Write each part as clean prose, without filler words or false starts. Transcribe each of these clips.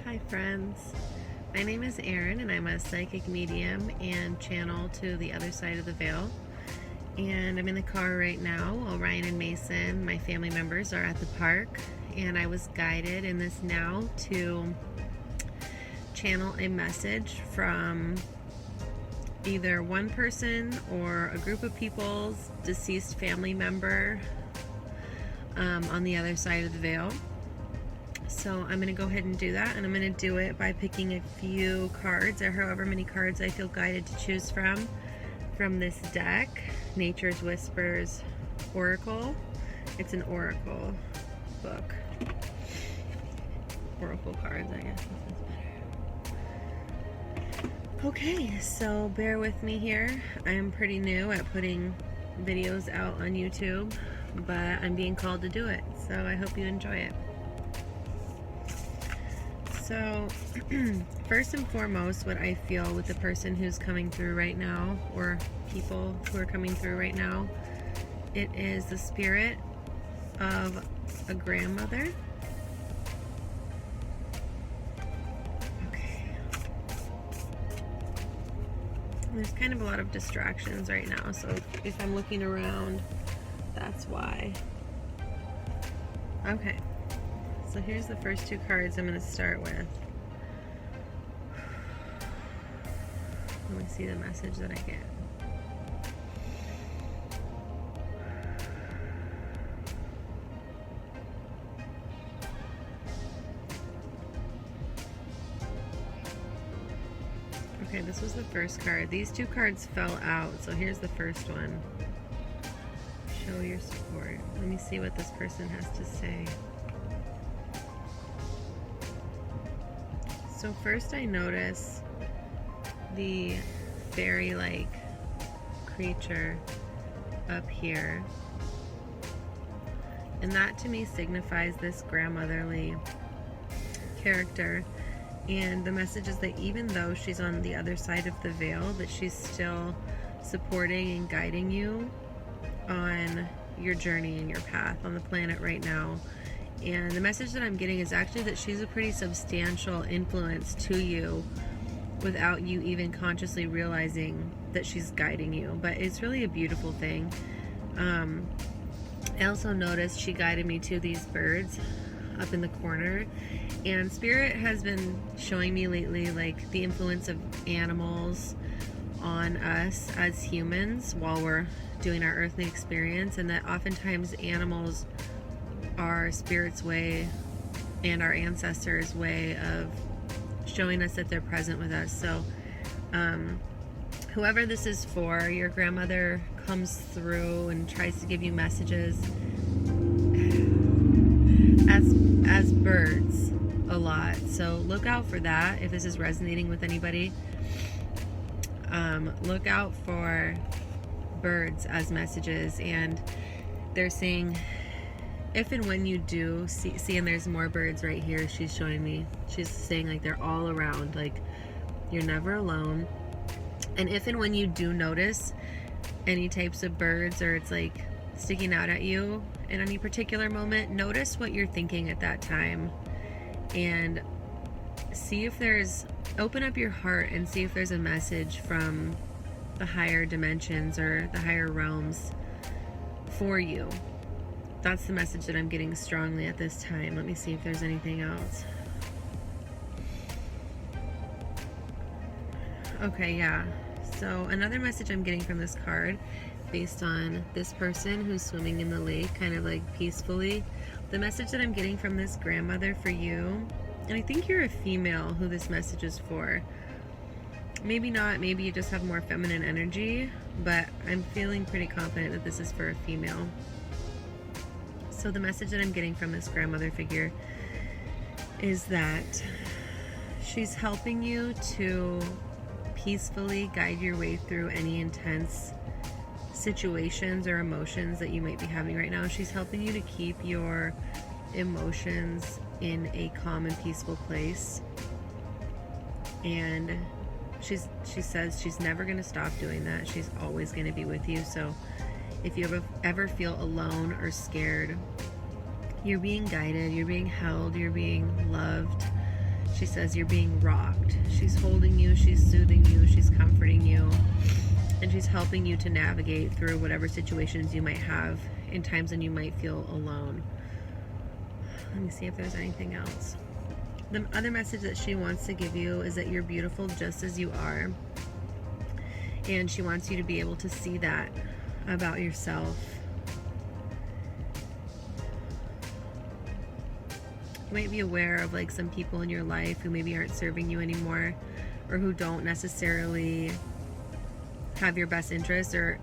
Hi friends, my name is Erin and I'm a psychic medium and channel to the other side of the veil. And I'm in the car right now while Ryan and Mason, my family members, are at the park, and I was guided in this now to channel a message from either one person or a group of people's deceased family member on the other side of the veil. So I'm going to go ahead and do that, and I'm going to do it by picking a few cards, or however many cards I feel guided to choose from this deck, Nature's Whispers Oracle. It's an oracle book. Oracle cards, I guess this is better. Okay, so bear with me here. I am pretty new at putting videos out on YouTube, but I'm being called to do it, so I hope you enjoy it. So, first and foremost, what I feel with the person who's coming through right now, or people who are coming through right now, it is the spirit of a grandmother. Okay. There's kind of a lot of distractions right now, so if I'm looking around, that's why. Okay. So here's the first two cards I'm going to start with. Let me see the message that I get. Okay, this was the first card. These two cards fell out, so here's the first one. Show your support. Let me see what this person has to say. So first I notice the fairy-like creature up here. And that to me signifies this grandmotherly character. And the message is that even though she's on the other side of the veil, that she's still supporting and guiding you on your journey and your path on the planet right now. And the message that I'm getting is actually that she's a pretty substantial influence to you without you even consciously realizing that she's guiding you. But it's really a beautiful thing. I also noticed she guided me to these birds up in the corner. And Spirit has been showing me lately like the influence of animals on us as humans while we're doing our earthly experience, and that oftentimes animals are Spirit's way and our ancestors' way of showing us that they're present with us. So whoever this is for, your grandmother comes through and tries to give you messages as birds a lot. So look out for that if this is resonating with anybody. Look out for birds as messages, and they're saying if and when you do see, and there's more birds right here, she's showing me, she's saying like they're all around, like you're never alone. And if and when you do notice any types of birds, or it's like sticking out at you in any particular moment, notice what you're thinking at that time and see if open up your heart and see if there's a message from the higher dimensions or the higher realms for you. That's the message that I'm getting strongly at this time. Let me see if there's anything else. Okay, yeah. So another message I'm getting from this card, based on this person who's swimming in the lake, kind of like peacefully. The message that I'm getting from this grandmother for you, and I think you're a female who this message is for. Maybe not, maybe you just have more feminine energy, but I'm feeling pretty confident that this is for a female. So the message that I'm getting from this grandmother figure is that she's helping you to peacefully guide your way through any intense situations or emotions that you might be having right now. She's helping you to keep your emotions in a calm and peaceful place. And she says she's never going to stop doing that. She's always going to be with you. So if you ever feel alone or scared, you're being guided, you're being held, you're being loved. She says you're being rocked. She's holding you, she's soothing you, she's comforting you, and she's helping you to navigate through whatever situations you might have in times when you might feel alone. Let me see if there's anything else. The other message that she wants to give you is that you're beautiful just as you are. And she wants you to be able to see that about yourself. You might be aware of like some people in your life who maybe aren't serving you anymore, or who don't necessarily have your best interests, or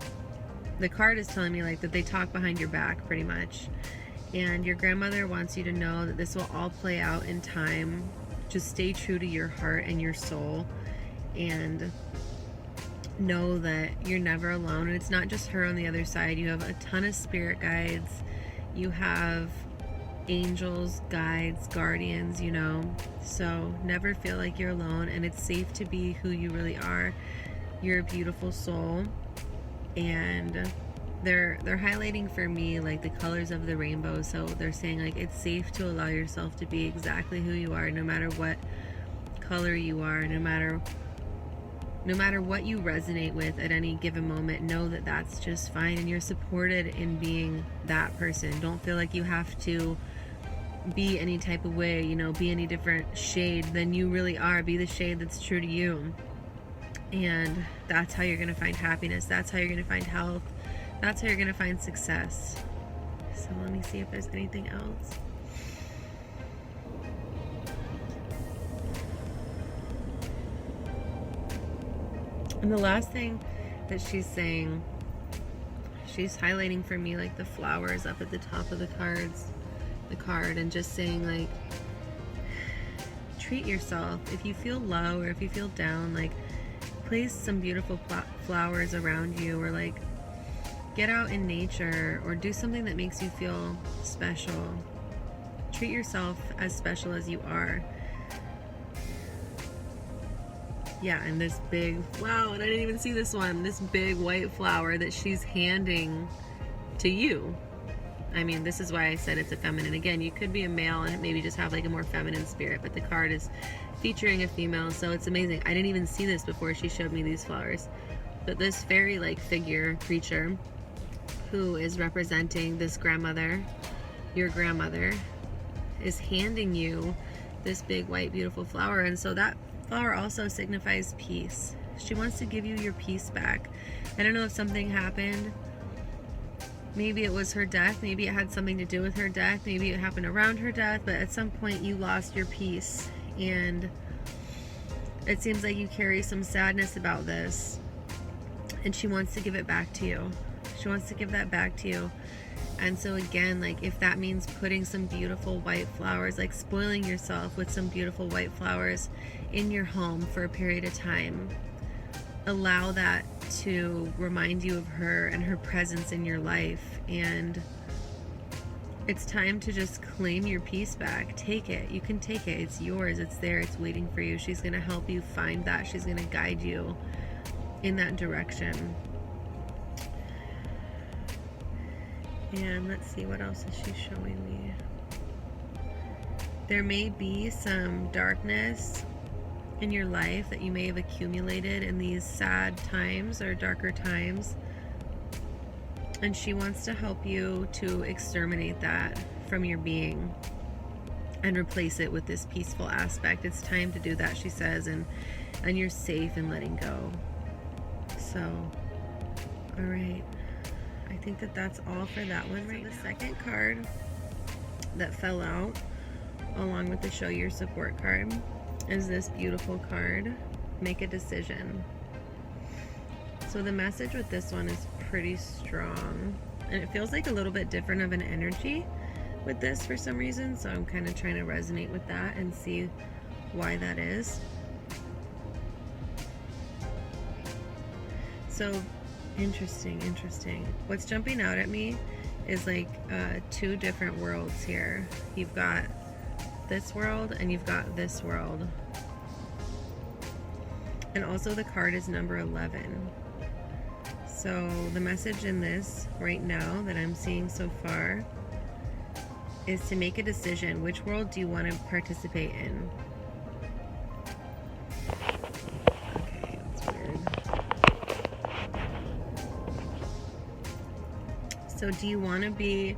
the card is telling me like that they talk behind your back pretty much. And your grandmother wants you to know that this will all play out in time. Just stay true to your heart and your soul, and know that you're never alone. And it's not just her on the other side. You have a ton of spirit guides. You have angels, guides, guardians, you know. So never feel like you're alone, and it's safe to be who you really are. You're a beautiful soul, and they're highlighting for me like the colors of the rainbow. So they're saying like it's safe to allow yourself to be exactly who you are, no matter what color you are, no matter what you resonate with at any given moment. Know that that's just fine, and you're supported in being that person. Don't feel like you have to be any type of way, you know, be any different shade than you really are. Be the shade that's true to you, and that's how you're going to find happiness. That's how you're going to find health. That's how you're going to find success. So let me see if there's anything else. And the last thing that she's saying, she's highlighting for me like the flowers up at the top of the card, and just saying like, treat yourself. If you feel low or if you feel down, like place some beautiful flowers around you, or like get out in nature, or do something that makes you feel special. Treat yourself as special as you are. Yeah, and this big, wow, and I didn't even see this one, this big white flower that she's handing to you. I mean, this is why I said it's a feminine. Again, you could be a male and maybe just have like a more feminine spirit, but the card is featuring a female, so it's amazing. I didn't even see this before she showed me these flowers. But this fairy-like figure, creature, who is representing this grandmother, your grandmother, is handing you this big white beautiful flower. And so that flower also signifies peace. She wants to give you your peace back. I don't know if something happened. Maybe it was her death. Maybe it had something to do with her death. Maybe it happened around her death. But at some point you lost your peace. And it seems like you carry some sadness about this. And she wants to give it back to you. She wants to give that back to you. And so again, like if that means putting some beautiful white flowers, like spoiling yourself with some beautiful white flowers in your home for a period of time, allow that to remind you of her and her presence in your life. And it's time to just claim your peace back. Take it. You can take it. It's yours. It's there. It's waiting for you. She's going to help you find that. She's going to guide you in that direction. And let's see, what else is she showing me? There may be some darkness in your life that you may have accumulated in these sad times or darker times. And she wants to help you to exterminate that from your being and replace it with this peaceful aspect. It's time to do that, she says, and you're safe in letting go. So, all right. I think that that's all for that one right now. The second card that fell out, along with the Show Your Support card, is this beautiful card, Make a Decision. So the message with this one is pretty strong, and it feels like a little bit different of an energy with this for some reason, so I'm kind of trying to resonate with that and see why that is. So interesting. What's jumping out at me is like two different worlds here. You've got this world and you've got this world. And also the card is number 11. So the message in this right now that I'm seeing so far is to make a decision. Which world do you want to participate in? So do you want to be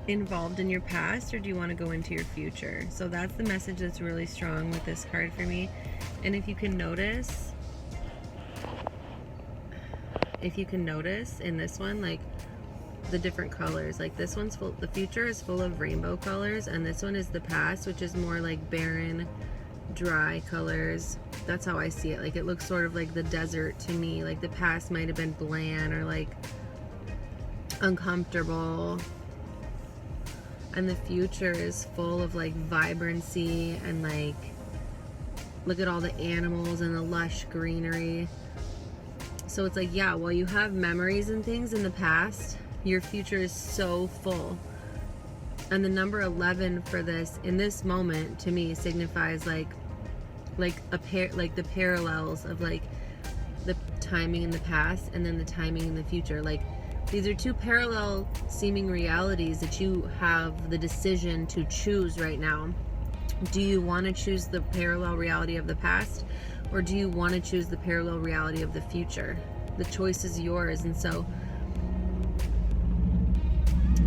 involved in your past, or do you want to go into your future? So that's the message that's really strong with this card for me. And if you can notice in this one, like the different colors, like this one's full, the future is full of rainbow colors, and this one is the past, which is more like barren, dry colors. That's how I see it. Like it looks sort of like the desert to me. Like the past might have been bland or like uncomfortable, and the future is full of like vibrancy and like, look at all the animals and the lush greenery. So it's like, yeah, while you have memories and things in the past, your future is so full. And the number 11 for this, in this moment, to me signifies like the parallels of like the timing in the past and then the timing in the future. Like these are two parallel seeming realities that you have the decision to choose right now. Do you want to choose the parallel reality of the past, or do you want to choose the parallel reality of the future? The choice is yours. And so,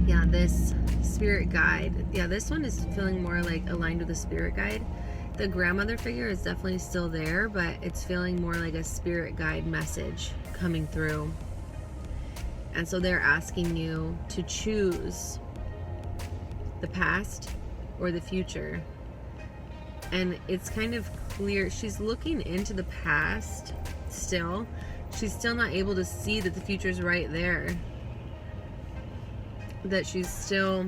yeah, this spirit guide, yeah, this one is feeling more like aligned with the spirit guide. The grandmother figure is definitely still there, but it's feeling more like a spirit guide message coming through. And so they're asking you to choose the past or the future. And it's kind of clear, she's looking into the past still. She's still not able to see that the future's right there. That she's still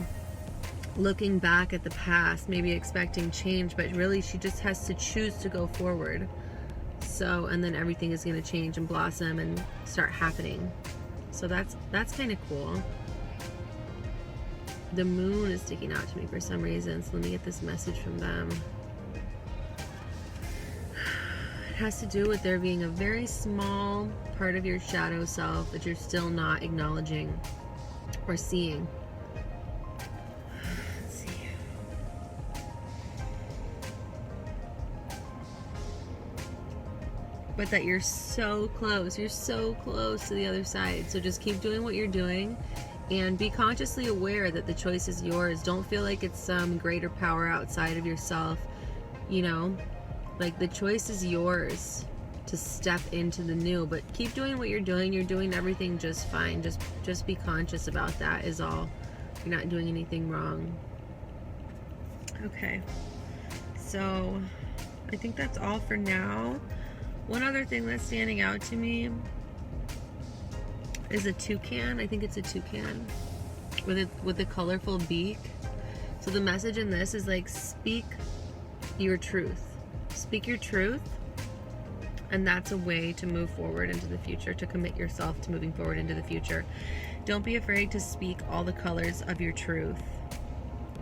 looking back at the past, maybe expecting change, but really she just has to choose to go forward. So, and then everything is going to change and blossom and start happening. So that's kind of cool. The moon is sticking out to me for some reason, so let me get this message from them. It has to do with there being a very small part of your shadow self that you're still not acknowledging or seeing. Let's see. But that you're so close to the other side. So just keep doing what you're doing and be consciously aware that the choice is yours. Don't feel like it's some greater power outside of yourself, you know? Like the choice is yours to step into the new, but keep doing what you're doing. You're doing everything just fine. Just be conscious about that is all. You're not doing anything wrong. Okay. So I think that's all for now. One other thing that's standing out to me is a toucan. I think it's a toucan with a colorful beak. So the message in this is like, speak your truth. Speak your truth, and that's a way to move forward into the future, to commit yourself to moving forward into the future. Don't be afraid to speak all the colors of your truth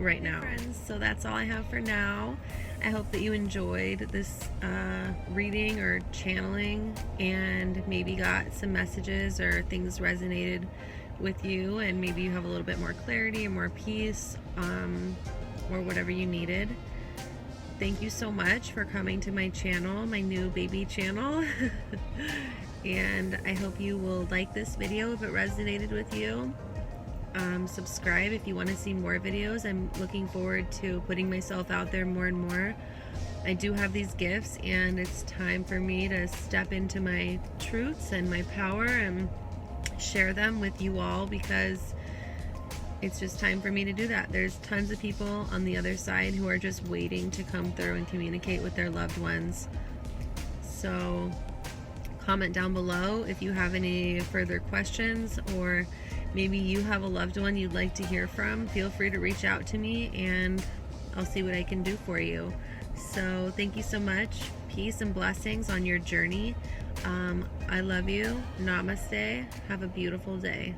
right now. Friends, so that's all I have for now. I hope that you enjoyed this reading or channeling and maybe got some messages or things resonated with you, and maybe you have a little bit more clarity or more peace or whatever you needed. Thank you so much for coming to my channel, my new baby channel. And I hope you will like this video if it resonated with you. Subscribe if you want to see more videos. I'm looking forward to putting myself out there more and more. I do have these gifts, and it's time for me to step into my truths and my power and share them with you all, because it's just time for me to do that. There's tons of people on the other side who are just waiting to come through and communicate with their loved ones. So comment down below if you have any further questions, or maybe you have a loved one you'd like to hear from. Feel free to reach out to me and I'll see what I can do for you. So thank you so much. Peace and blessings on your journey. I love you. Namaste. Have a beautiful day.